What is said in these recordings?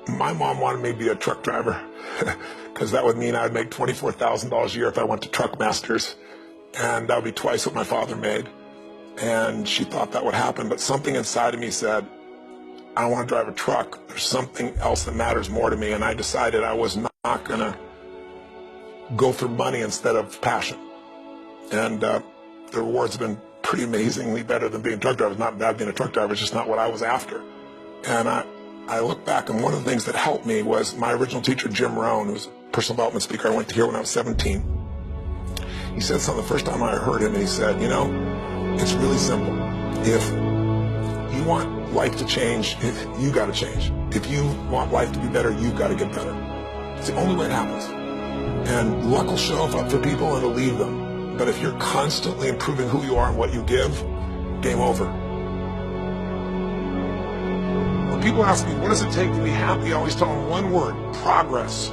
My mom wanted me to be a truck driver because that would mean I'd make $24,000 a year if I went to Truck Masters, and that would be twice what my father made. And she thought that would happen, but something inside of me said, I don't want to drive a truck. There's something else that matters more to me, and I decided I was not going to go for money instead of passion. And the rewards have been pretty amazingly better than being a truck driver. It's not bad being a truck driver, it's just not what I was after. And I look back, and one of the things that helped me was my original teacher, Jim Rohn, who was a personal development speaker I went to hear when I was 17. He said something the first time I heard him, and he said, you know, it's really simple. If you want life to change, you got to change. If you want life to be better, you got to get better. It's the only way it happens. And luck will show up for people and it'll leave them. But if you're constantly improving who you are and what you give, game over. When people ask me, what does it take to be happy? I always tell them one word: progress.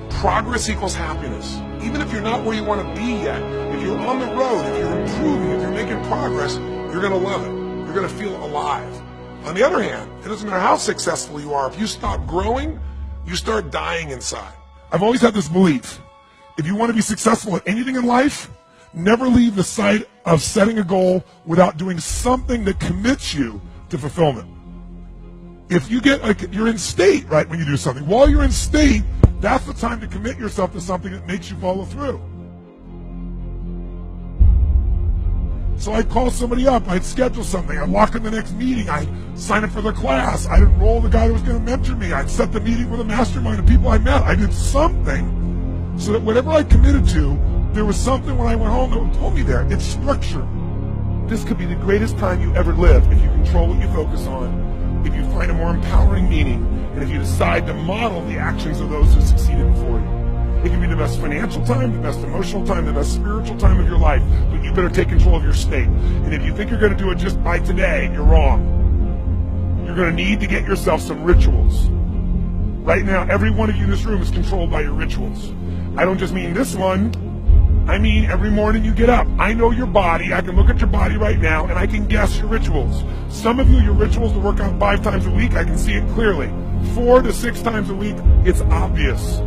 Progress equals happiness. Even if you're not where you want to be yet, if you're on the road, if you're improving, if you're making progress, you're going to love it. You're going to feel alive. On the other hand, it doesn't matter how successful you are. If you stop growing, you start dying inside. I've always had this belief: if you want to be successful at anything in life, never leave the sight of setting a goal without doing something that commits you to fulfillment. If you get, like, you're in state, right, when you do something. While you're in state, that's the time to commit yourself to something that makes you follow through. So I'd call somebody up, I'd schedule something, I'd walk in the next meeting, I'd sign up for the class, I'd enroll the guy who was going to mentor me, I'd set the meeting with a mastermind of people I met. I did something so that whatever I committed to, there was something when I went home that told me there. It's structure. This could be the greatest time you ever live if you control what you focus on, if you find a more empowering meaning, and if you decide to model the actions of those who succeeded before you. It can be the best financial time, the best emotional time, the best spiritual time of your life, but you better take control of your state. And if you think you're going to do it just by today, you're wrong. You're going to need to get yourself some rituals. Right now, every one of you in this room is controlled by your rituals. I don't just mean this one. I mean every morning you get up. I know your body. I can look at your body right now, and I can guess your rituals. Some of you, your rituals to work out 5 times a week, I can see it clearly. 4 to 6 times a week, it's obvious.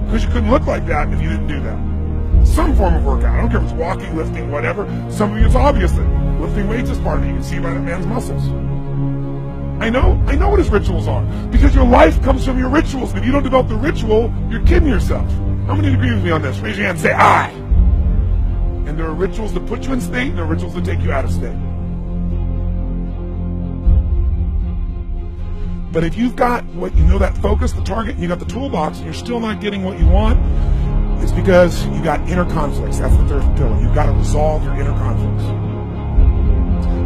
Because you couldn't look like that if you didn't do that. Some form of workout. I don't care if it's walking, lifting, whatever. Some of you, it's obvious that lifting weights is part of it. You can see by that man's muscles. I know what his rituals are. Because your life comes from your rituals. And if you don't develop the ritual, you're kidding yourself. How many agree with me on this? Raise your hand and say, I. And there are rituals that put you in state, and there are rituals that take you out of state. But if you've got what you know, that focus, the target, and you got the toolbox, and you're still not getting what you want, it's because you got inner conflicts. That's what they're doing. You've got to resolve your inner conflicts.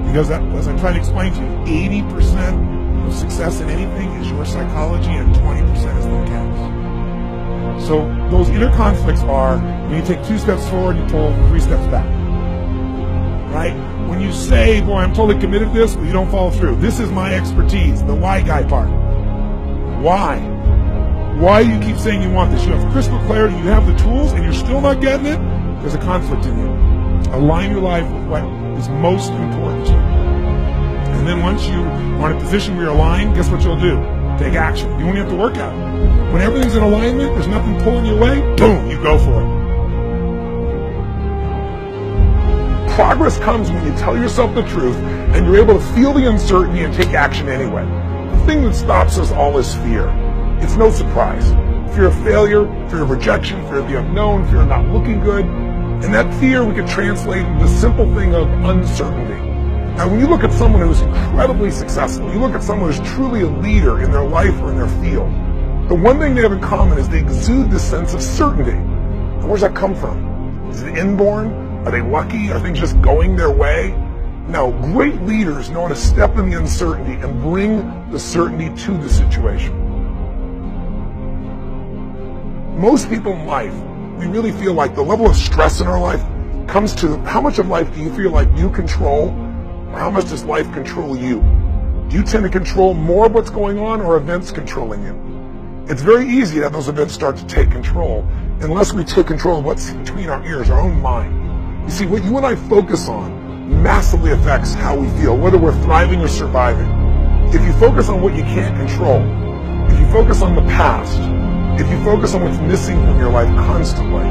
Because that, as I'm trying to explain to you, 80% of success in anything is your psychology, and 20% is the mechanics. So those inner conflicts are when you take 2 steps forward, you pull 3 steps back. Right? When you say, boy, I'm totally committed to this, but you don't follow through. This is my expertise, the why guy part. Why? Why do you keep saying you want this? You have crystal clarity, you have the tools, and you're still not getting it? There's a conflict in you. Align your life with what is most important to you. And then once you are in a position where you're aligned, guess what you'll do? Take action. You won't have to work out. When everything's in alignment, there's nothing pulling you away, boom, you go for it. Progress comes when you tell yourself the truth and you're able to feel the uncertainty and take action anyway. The thing that stops us all is fear. It's no surprise. Fear of failure, fear of rejection, fear of the unknown, fear of not looking good. And that fear we can translate into the simple thing of uncertainty. Now, when you look at someone who's incredibly successful, you look at someone who's truly a leader in their life or in their field, the one thing they have in common is they exude this sense of certainty. And where's that come from? Is it inborn? Are they lucky? Are things just going their way? No, great leaders know how to step in the uncertainty and bring the certainty to the situation. Most people in life, we really feel like the level of stress in our life comes to how much of life do you feel like you control, or how much does life control you? Do you tend to control more of what's going on, or events controlling you? It's very easy to have those events start to take control unless we take control of what's between our ears, our own mind. You see, what you and I focus on massively affects how we feel, whether we're thriving or surviving. If you focus on what you can't control, if if you focus on the past, if you focus on what's missing from your life constantly,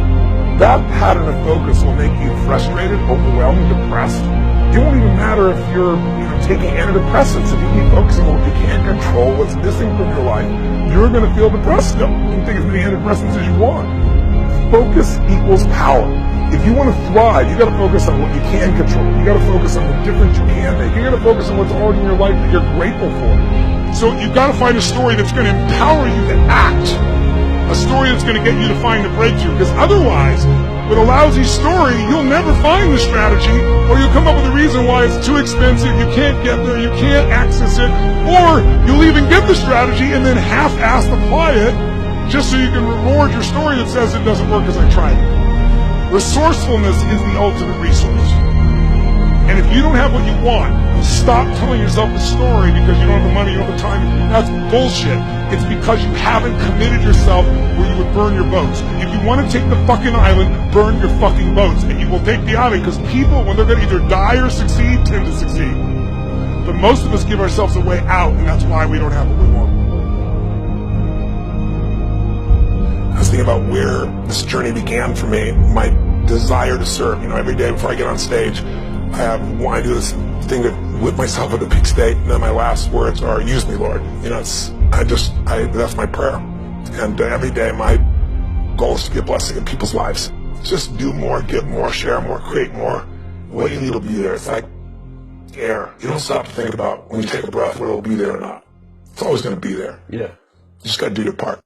that pattern of focus will make you frustrated, overwhelmed, depressed. It won't even matter if you're taking antidepressants. If you keep focusing on what you can't control, what's missing from your life, you're going to feel depressed still. You can take as many antidepressants as you want. Focus equals power. If you want to thrive, you got to focus on what you can control. You got to focus on the difference you can make. You got to focus on what's already in your life that you're grateful for. So you've got to find a story that's going to empower you to act. A story that's going to get you to find the breakthrough. Because otherwise, with a lousy story, you'll never find the strategy, or you'll come up with a reason why it's too expensive, you can't get there, you can't access it, or you'll even get the strategy and then half-assed apply it just so you can reward your story that says it doesn't work because I tried it. Resourcefulness is the ultimate resource. And if you don't have what you want, stop telling yourself a story because you don't have the money, you don't have the time. That's bullshit. It's because you haven't committed yourself where you would burn your boats. If you want to take the fucking island, burn your fucking boats. And you will take the island because people, when they're going to either die or succeed, tend to succeed. But most of us give ourselves a way out, and that's why we don't have what we want. I was thinking about where this journey began for me, my desire to serve. Every day before I get on stage, I do this thing to whip myself into a peak state, and then my last words are, use me, Lord. That's my prayer. And every day my goal is to be a blessing in people's lives. Just do more, give more, share more, create more. What you need will be there. It's like air. You don't stop to think about when you take a breath whether it'll be there or not. It's always going to be there. Yeah. You just got to do your part.